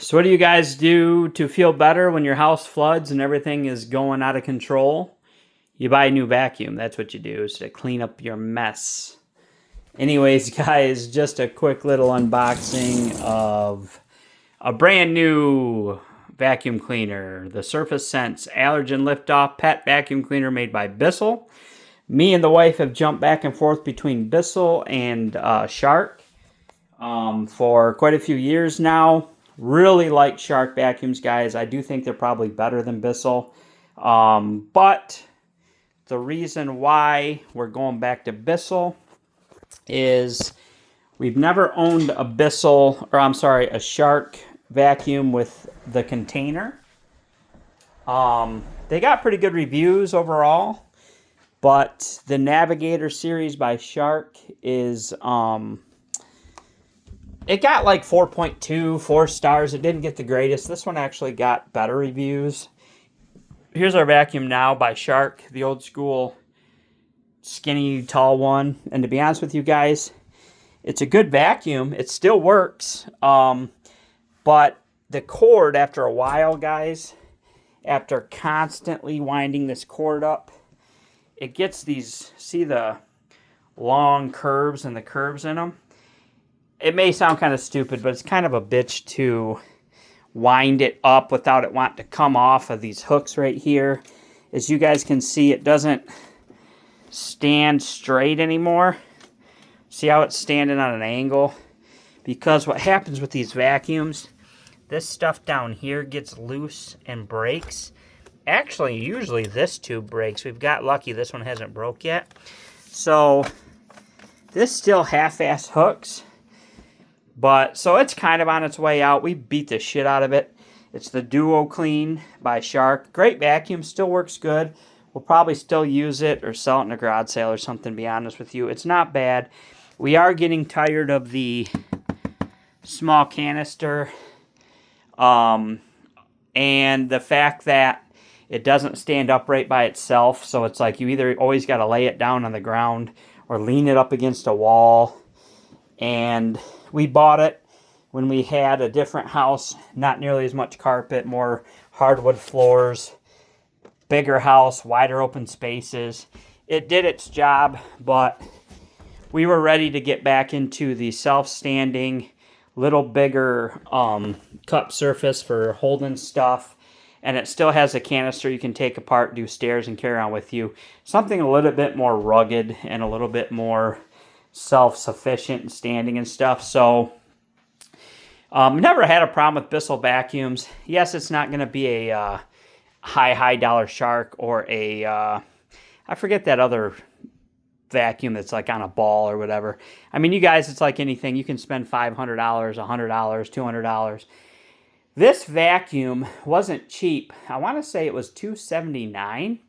So what do you guys do to feel better when your house floods and everything is going out of control? You buy a new vacuum. That's what you do, is to clean up your mess. Anyways, guys, just a quick little unboxing of a brand new vacuum cleaner. The Surface Sense Allergen Liftoff Pet Vacuum Cleaner made by Bissell. Me and the wife have jumped back and forth between Bissell and Shark for quite a few years now. Really like Shark vacuums, guys. I do think they're probably better than Bissell. But the reason why we're going back to Bissell is we've never owned a a Shark vacuum with the container. They got pretty good reviews overall, but the Navigator series by Shark is it got like 4.2, 4 stars. It didn't get the greatest. This one actually got better reviews. Here's our vacuum now by Shark, the old school skinny tall one. And to be honest with you guys, it's a good vacuum. It still works. But the cord, after a while, guys, after constantly winding this cord up, it gets these, see the long curves and the curves in them? It may sound kind of stupid, but it's kind of a bitch to wind it up without it wanting to come off of these hooks right here. As you guys can see, it doesn't stand straight anymore. See how it's standing on an angle? Because what happens with these vacuums, this stuff down here gets loose and breaks. Actually, usually this tube breaks. We've got lucky this one hasn't broke yet. So this still half-ass hooks. But, so it's kind of on its way out. We beat the shit out of it. It's the Duo Clean by Shark. Great vacuum, still works good. We'll probably still use it or sell it in a garage sale or something, to be honest with you. It's not bad. We are getting tired of the small canister. And the fact that it doesn't stand upright by itself. So it's like you either always got to lay it down on the ground or lean it up against a wall. And we bought it when we had a different house, not nearly as much carpet, more hardwood floors, bigger house, wider open spaces. It did its job, but we were ready to get back into the self-standing, little bigger cup surface for holding stuff. And it still has a canister you can take apart, do stairs, and carry on with you. Something a little bit more rugged and a little bit more self-sufficient and standing and stuff. So never had a problem with Bissell vacuums. Yes, it's not going to be a high dollar Shark or a I forget that other vacuum that's like on a ball or whatever. I mean, you guys, it's like anything. You can spend $500, $100, $200. This vacuum wasn't cheap. I want to say it was $279.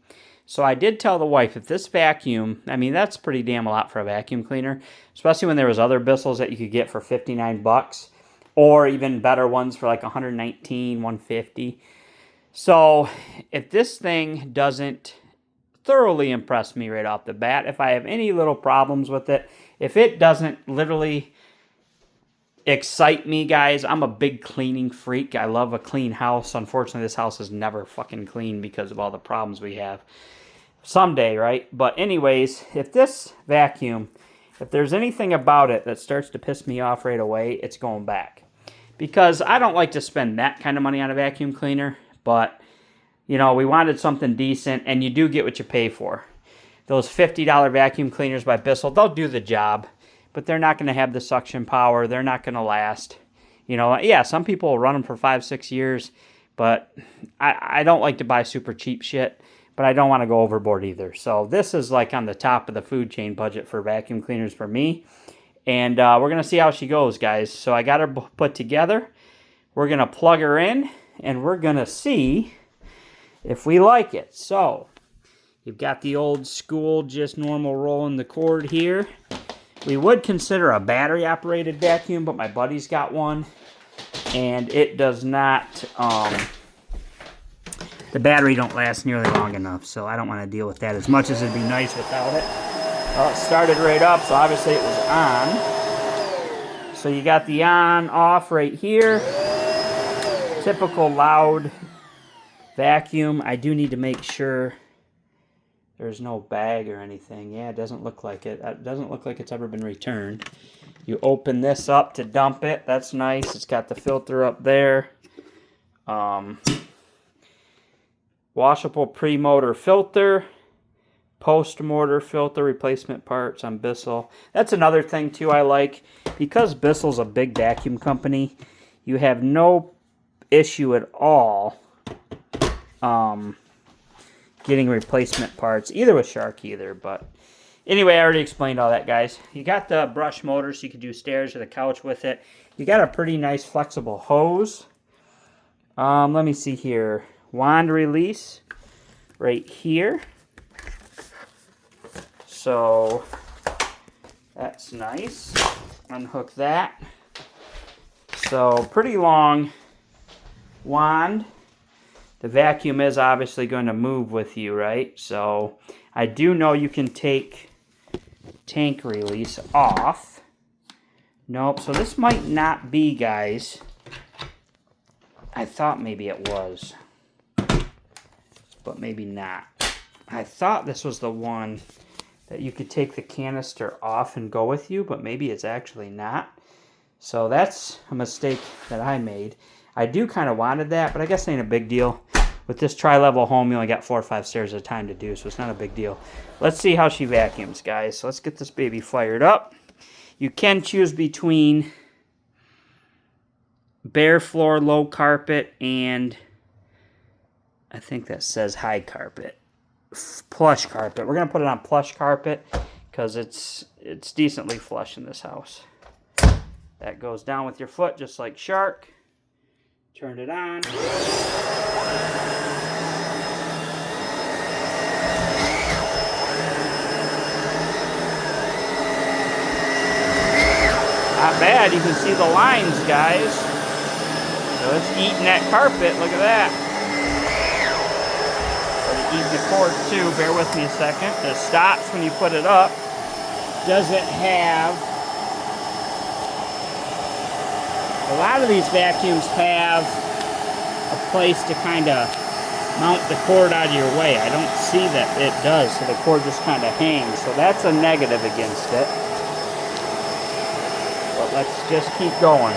So I did tell the wife, if this vacuum, I mean, that's pretty damn a lot for a vacuum cleaner, especially when there was other Bissells that you could get for 59 bucks, or even better ones for like 119, 150. So if this thing doesn't thoroughly impress me right off the bat, if I have any little problems with it, if it doesn't literally excite me, guys, I'm a big cleaning freak. I love a clean house. Unfortunately, this house is never fucking clean because of all the problems we have. Someday, right? But anyways, if this vacuum, if there's anything about it that starts to piss me off right away, it's going back. Because I don't like to spend that kind of money on a vacuum cleaner, but, you know, we wanted something decent, and you do get what you pay for. Those $50 vacuum cleaners by Bissell, they'll do the job, but they're not going to have the suction power. They're not going to last. You know, yeah, some people will run them for 5-6 years, but I don't like to buy super cheap shit. But I don't want to go overboard either. So this is like on the top of the food chain budget for vacuum cleaners for me. And we're going to see how she goes, guys. So I got her put together. We're going to plug her in. And we're going to see if we like it. So you've got the old school, just normal rolling the cord here. We would consider a battery-operated vacuum, but my buddy's got one. And it does not... the battery don't last nearly long enough, so I don't want to deal with that as much as it'd be nice without it. Well, it started right up, so obviously it was on. So you got the on, off right here. Typical loud vacuum. I do need to make sure there's no bag or anything. Yeah, it doesn't look like it. It doesn't look like it's ever been returned. You open this up to dump it. That's nice. It's got the filter up there. Washable pre-motor filter. Post-motor filter replacement parts on Bissell. That's another thing too I like. Because Bissell's a big vacuum company, you have no issue at all getting replacement parts, either with Shark either. But anyway, I already explained all that, guys. You got the brush motor, so you can do stairs or the couch with it. You got a pretty nice flexible hose. Let me see here. Wand release right here. So that's nice. Unhook that. So pretty long wand. The vacuum is obviously going to move with you, right? So I do know you can take tank release off. Nope, so this might not be, guys. I thought maybe it was, but maybe not. I thought this was the one that you could take the canister off and go with you, but maybe it's actually not. So that's a mistake that I made. I do kind of wanted that, but I guess it ain't a big deal. With this tri-level home, you only got 4 or 5 stairs at a time to do, so it's not a big deal. Let's see how she vacuums, guys. So let's get this baby fired up. You can choose between bare floor, low carpet, and I think that says high carpet. Plush carpet. We're going to put it on plush carpet because it's decently flush in this house. That goes down with your foot just like Shark. Turn it on. Not bad. You can see the lines, guys. So it's eating that carpet. Look at that. But it eats the cord too. Bear with me a second. It stops when you put it up. Doesn't have... A lot of these vacuums have a place to kind of mount the cord out of your way. I don't see that it does, so the cord just kind of hangs. So that's a negative against it. But let's just keep going.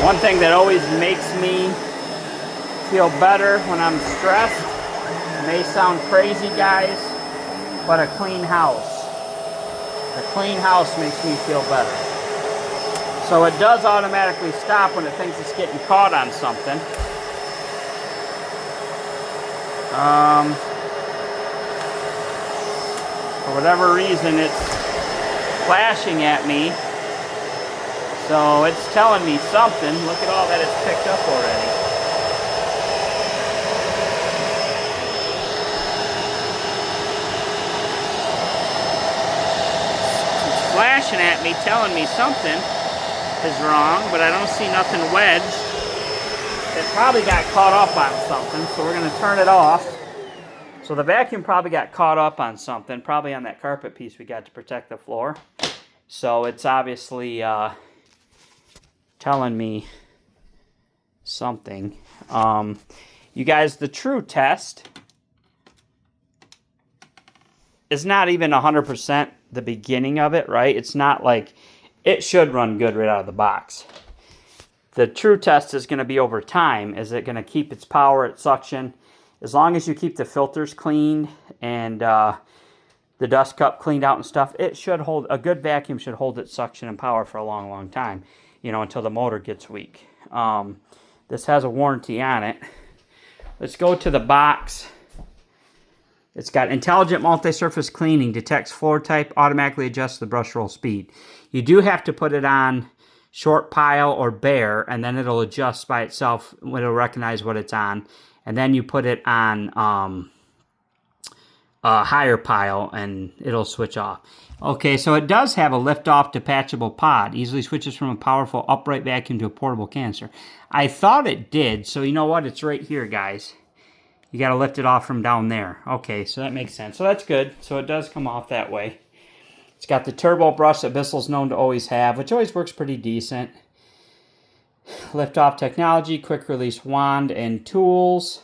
One thing that always makes me feel better when I'm stressed, it may sound crazy, guys, but a clean house. A clean house makes me feel better. So it does automatically stop when it thinks it's getting caught on something. For whatever reason, it's flashing at me. So it's telling me something. Look at all that it's picked up already. Flashing at me, telling me something is wrong, but I don't see nothing wedged. It probably got caught up on something, so we're going to turn it off. So the vacuum probably got caught up on something, probably on that carpet piece we got to protect the floor. So it's obviously telling me something. You guys, the true test is not even 100% the beginning of it, right? It's not like it should run good right out of the box. The true test is going to be over time. Is it going to keep its power, its suction? As long as you keep the filters cleaned and the dust cup cleaned out and stuff, it should hold, a good vacuum should hold its suction and power for a long, long time, you know, until the motor gets weak. This has a warranty on it. Let's go to the box. It's got intelligent multi-surface cleaning, detects floor type, automatically adjusts the brush roll speed. You do have to put it on short pile or bare, and then it'll adjust by itself. It'll recognize what it's on. And then you put it on a higher pile, and it'll switch off. Okay, so it does have a lift-off detachable pod. Easily switches from a powerful upright vacuum to a portable canister. I thought it did, so you know what? It's right here, guys. You got to lift it off from down there. Okay, so that makes sense. So that's good. So it does come off that way. It's got the turbo brush that Bissell's known to always have, which always works pretty decent. Lift off technology, quick release wand and tools.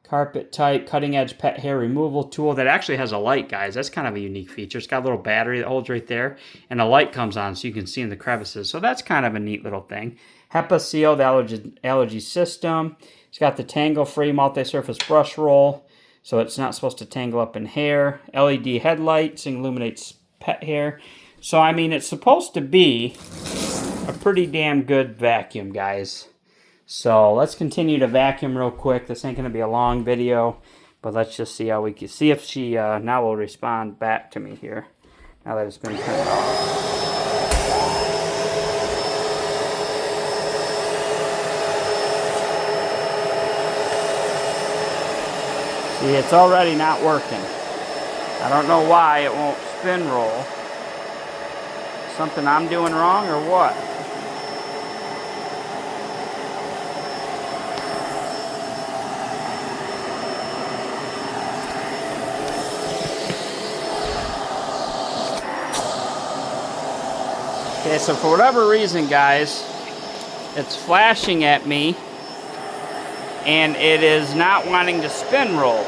Carpet type, cutting edge pet hair removal tool that actually has a light, guys. That's kind of a unique feature. It's got a little battery that holds right there, and a light comes on so you can see in the crevices. So that's kind of a neat little thing. HEPA sealed allergy system. It's got the tangle-free multi-surface brush roll, so it's not supposed to tangle up in hair. LED headlights, illuminates pet hair. So, I mean, it's supposed to be a pretty damn good vacuum, guys. So let's continue to vacuum real quick. This ain't going to be a long video, but let's just see how we can see if she now will respond back to me here, now that it's been turned off. See, it's already not working. I don't know why it won't spin roll. Something I'm doing wrong or what? Okay, so for whatever reason, guys, it's flashing at me, and it is not wanting to spin roll.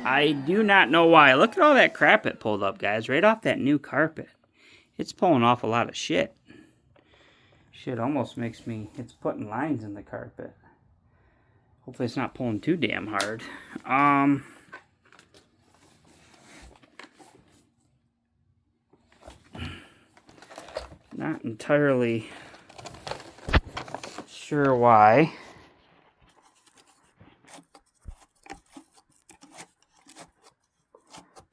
I do not know why. Look at all that crap it pulled up, guys, right off that new carpet. It's pulling off a lot of shit. Shit almost makes me, it's putting lines in the carpet. Hopefully it's not pulling too damn hard. Not entirely sure why.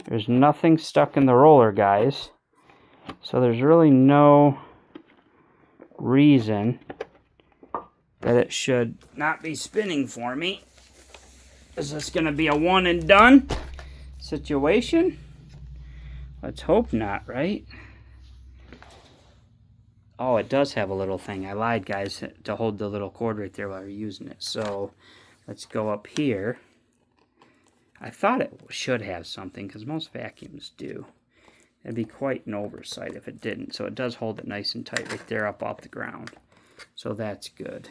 There's nothing stuck in the roller, guys. So there's really no reason that it should not be spinning for me. Is this going to be a one and done situation? Let's hope not, right? Oh, it does have a little thing. I lied, guys, to hold the little cord right there while you're using it. So let's go up here. I thought it should have something because most vacuums do. It'd be quite an oversight if it didn't. So it does hold it nice and tight right there up off the ground. So that's good.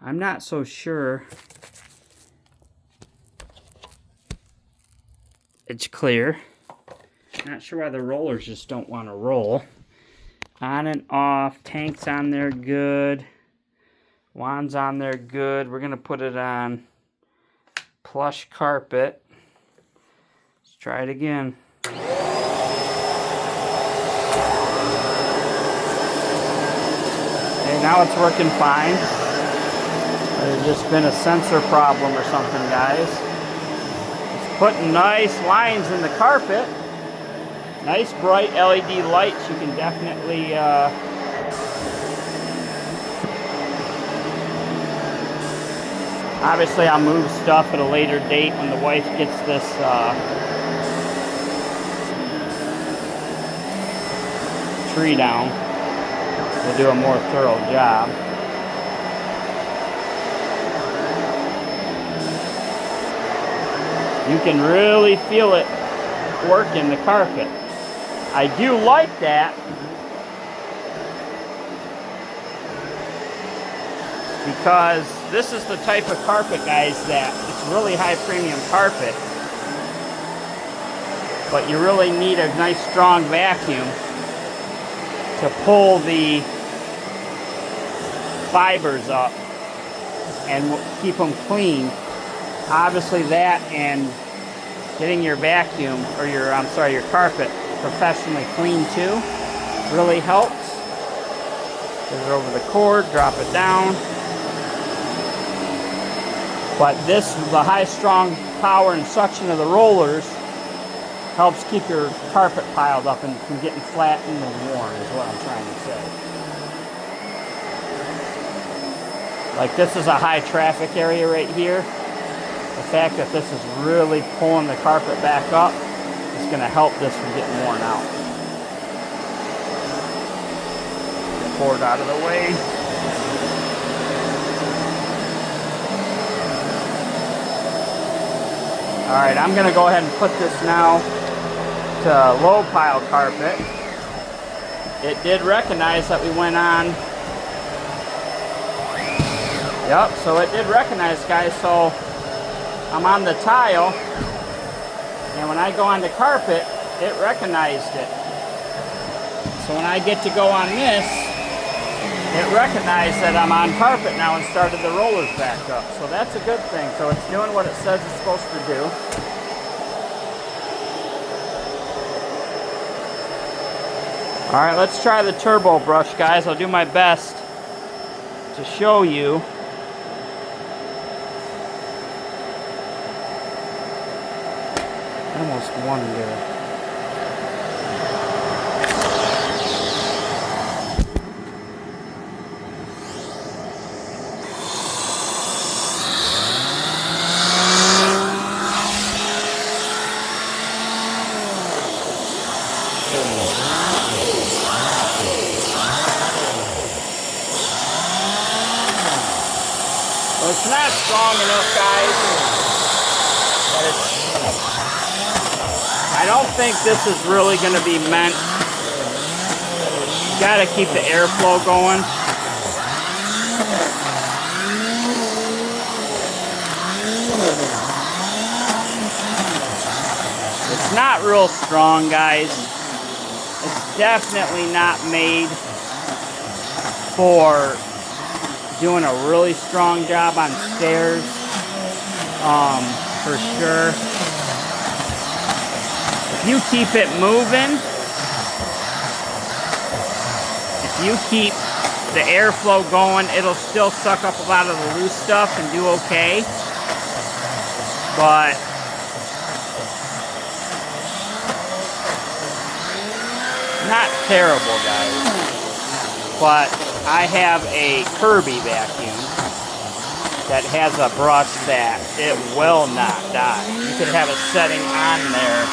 I'm not so sure it's clear. Not sure why the rollers just don't want to roll. On and off, tanks on there good, wands on there good. We're going to put it on plush carpet. Let's try it again. Okay, now it's working fine. There's just been a sensor problem or something, guys. It's putting nice lines in the carpet. Nice bright LED lights. You can definitely obviously I'll move stuff at a later date when the wife gets this tree down. We'll do a more thorough job. You can really feel it work in the carpet. I do like that because this is the type of carpet, guys, that it's really high premium carpet, but you really need a nice strong vacuum to pull the fibers up and keep them clean. Obviously that and getting your vacuum, or your carpet professionally clean too, really helps. Put it over the cord, drop it down. But this, the high strong power and suction of the rollers helps keep your carpet piled up and from getting flattened and worn, is what I'm trying to say. Like this is a high traffic area right here. The fact that this is really pulling the carpet back up is going to help this from getting worn out. Get the cord out of the way. Alright, I'm going to go ahead and put this now to low pile carpet. It did recognize that we went on. Yep, so it did recognize, guys. So I'm on the tile, and when I go on the carpet, it recognized it. So when I get to go on this, it recognized that I'm on carpet now and started the rollers back up. So that's a good thing. So it's doing what it says it's supposed to do. All right, let's try the turbo brush, guys. I'll do my best to show you. I almost wonder. Well, it's not strong enough, guys. I don't think this is really going to be meant. You got to keep the airflow going. It's not real strong, guys. It's definitely not made for doing a really strong job on stairs, for sure. If you keep it moving, if you keep the airflow going, it'll still suck up a lot of the loose stuff and do okay. But not terrible, guys. But I have a Kirby vacuum that has a brush that it will not die. You could have a setting on there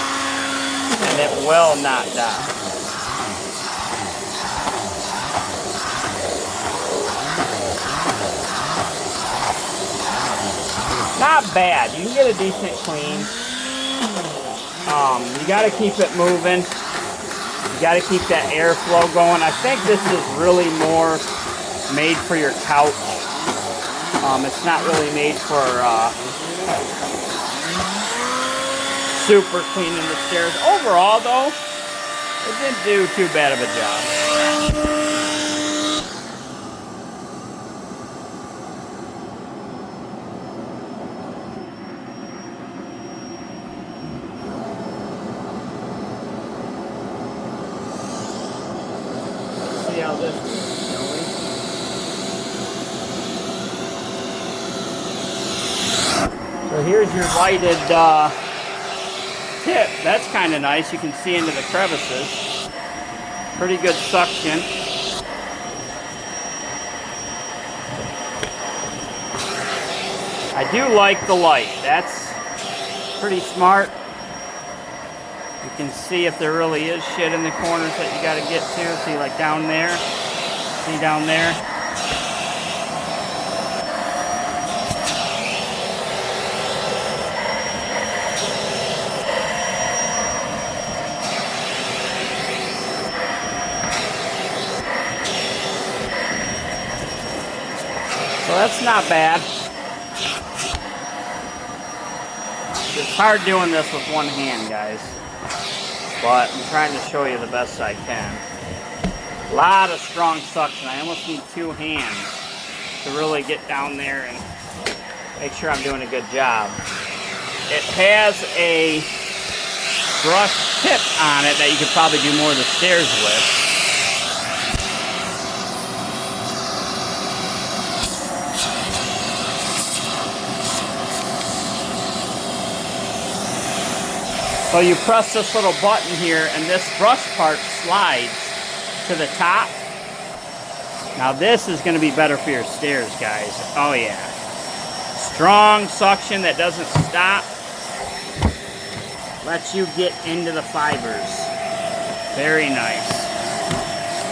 and it will not die. Not bad. You can get a decent clean. You got to keep it moving. You got to keep that airflow going. I think this is really more made for your couch. It's not really made for super cleaning the stairs. Overall, though, it didn't do too bad of a job. See how this is going. So here's your lighted tip. That's kind of nice. You can see into the crevices. Pretty good suction. I do like the light. That's pretty smart. You can see if there really is shit in the corners that you got to get to. See, like down there. See down there? So that's not bad. It's hard doing this with one hand, guys. But I'm trying to show you the best I can. A lot of strong suction. I almost need two hands to really get down there and make sure I'm doing a good job. It has a brush tip on it that you could probably do more of the stairs with. So you press this little button here and this brush part slides to the top. Now this is going to be better for your stairs, guys. Oh yeah. Strong suction that doesn't stop. Lets you get into the fibers. Very nice.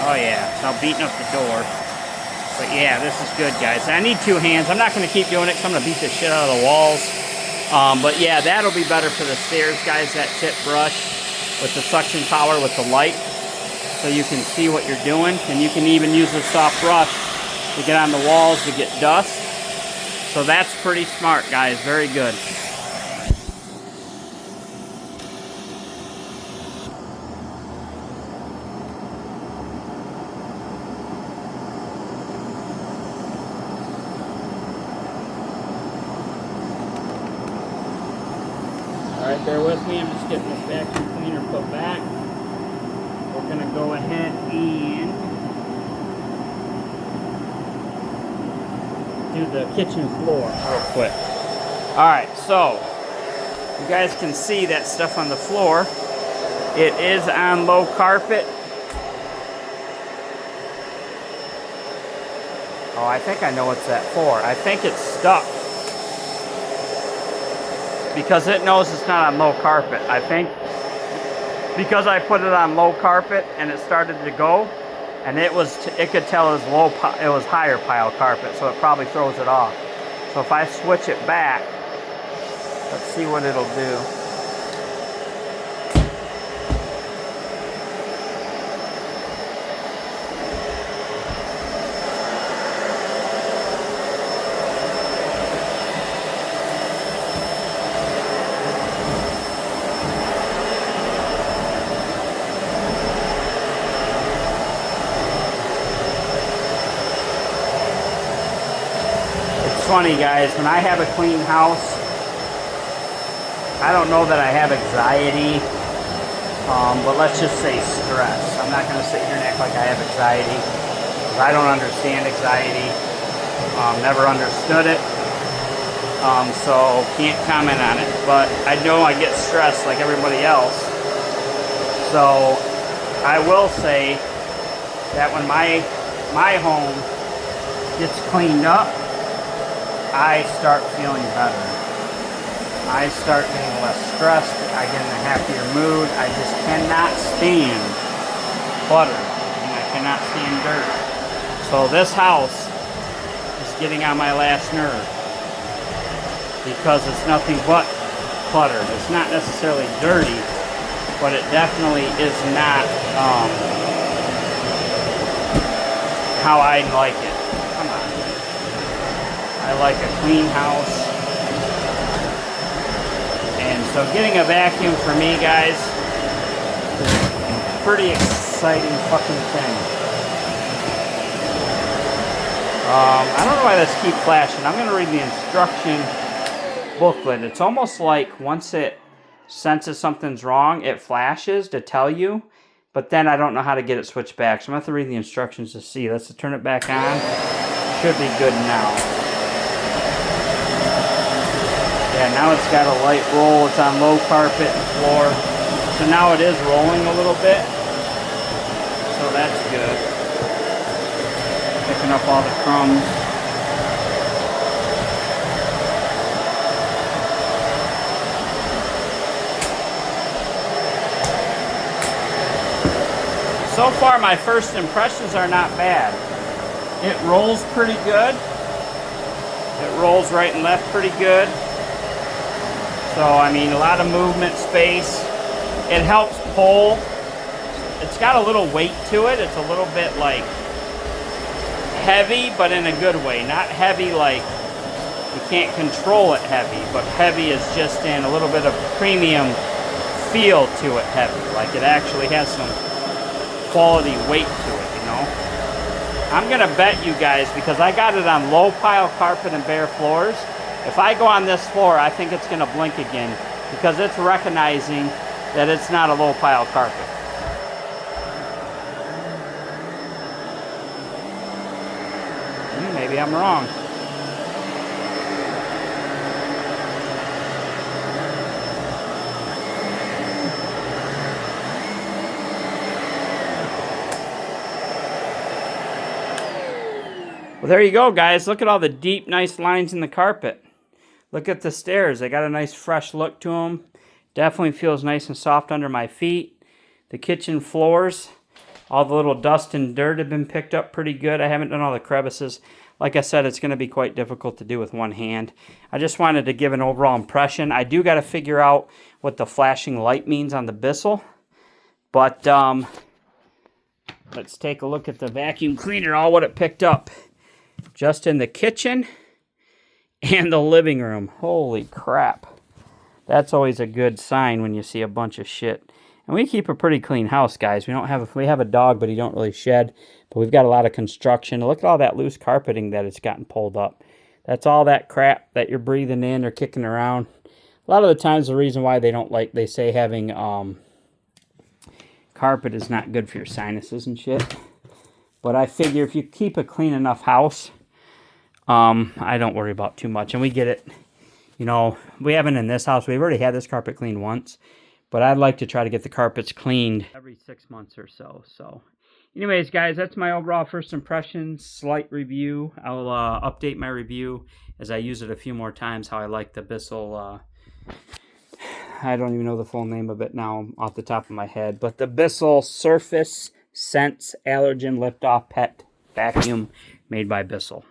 Oh yeah. It's now beating up the door. But yeah, this is good, guys. I need two hands. I'm not going to keep doing it because I'm going to beat the shit out of the walls. But yeah, that'll be better for the stairs, guys, that tip brush with the suction power with the light. So you can see what you're doing. And you can even use a soft brush to get on the walls to get dust. So that's pretty smart, guys. Very good. Alright, bear with me. I'm just getting this vacuum cleaner put back. We're going to go ahead and do the kitchen floor real quick. Alright, so you guys can see that stuff on the floor. It is on low carpet. Oh, I think I know what's that for. I think it's stuck. Because it knows it's not on low carpet. I think because I put it on low carpet and it started to go, and it could tell it was higher pile carpet, so it probably throws it off. So if I switch it back, let's see what it'll do. Funny, guys, when I have a clean house, I don't know that I have anxiety, but let's just say stress. I'm not going to sit here and act like I have anxiety, because I don't understand anxiety, never understood it, so can't comment on it. But I know I get stressed like everybody else, so I will say that when my home gets cleaned up, I start feeling better. I start getting less stressed. I get in a happier mood. I just cannot stand clutter, and I cannot stand dirt. So this house is getting on my last nerve because it's nothing but clutter. It's not necessarily dirty, but it definitely is not how I like it. Come on. I like a clean house. And so getting a vacuum for me, guys, is a pretty exciting fucking thing. I don't know why this keeps flashing. I'm going to read the instruction booklet. It's almost like once it senses something's wrong, it flashes to tell you. But then I don't know how to get it switched back. So I'm going to have to read the instructions to see. Let's turn it back on. Should be good now. Yeah, now it's got a light roll. It's on low carpet and floor. So now it is rolling a little bit. So that's good. Picking up all the crumbs. So far, my first impressions are not bad. It rolls pretty good. It rolls right and left pretty good. So, I mean, a lot of movement space. It helps pull. It's got a little weight to it. It's a little bit, like, heavy, but in a good way. Not heavy like you can't control it heavy, but heavy is just in a little bit of premium feel to it heavy. Like it actually has some quality weight to it, you know? I'm going to bet you guys, because I got it on low pile carpet and bare floors, if I go on this floor, I think it's going to blink again because it's recognizing that it's not a low pile carpet. Maybe I'm wrong. Well, there you go, guys. Look at all the deep, nice lines in the carpet. Look at the stairs. They got a nice fresh look to them. Definitely feels nice and soft under my feet. The kitchen floors, all the little dust and dirt have been picked up pretty good. I haven't done all the crevices. Like I said, it's going to be quite difficult to do with one hand. I just wanted to give an overall impression. I do got to figure out what the flashing light means on the Bissell. But let's take a look at the vacuum cleaner, all what it picked up. Just in the kitchen and the living room. Holy crap. That's always a good sign when you see a bunch of shit. And we keep a pretty clean house, guys. We have a dog, but he don't really shed. But we've got a lot of construction. Look at all that loose carpeting that it's gotten pulled up. That's all that crap that you're breathing in or kicking around. A lot of the times the reason why they say having carpet is not good for your sinuses and shit. But I figure if you keep a clean enough house, I don't worry about too much. And we get it. You know, we haven't in this house. We've already had this carpet cleaned once. But I'd like to try to get the carpets cleaned every 6 months or so. So, anyways, guys, that's my overall first impressions, slight review. I'll update my review as I use it a few more times, how I like the Bissell. I don't even know the full name of it now off the top of my head. But the Bissell Surface Sense Allergen Lift-Off Pet Vacuum made by Bissell.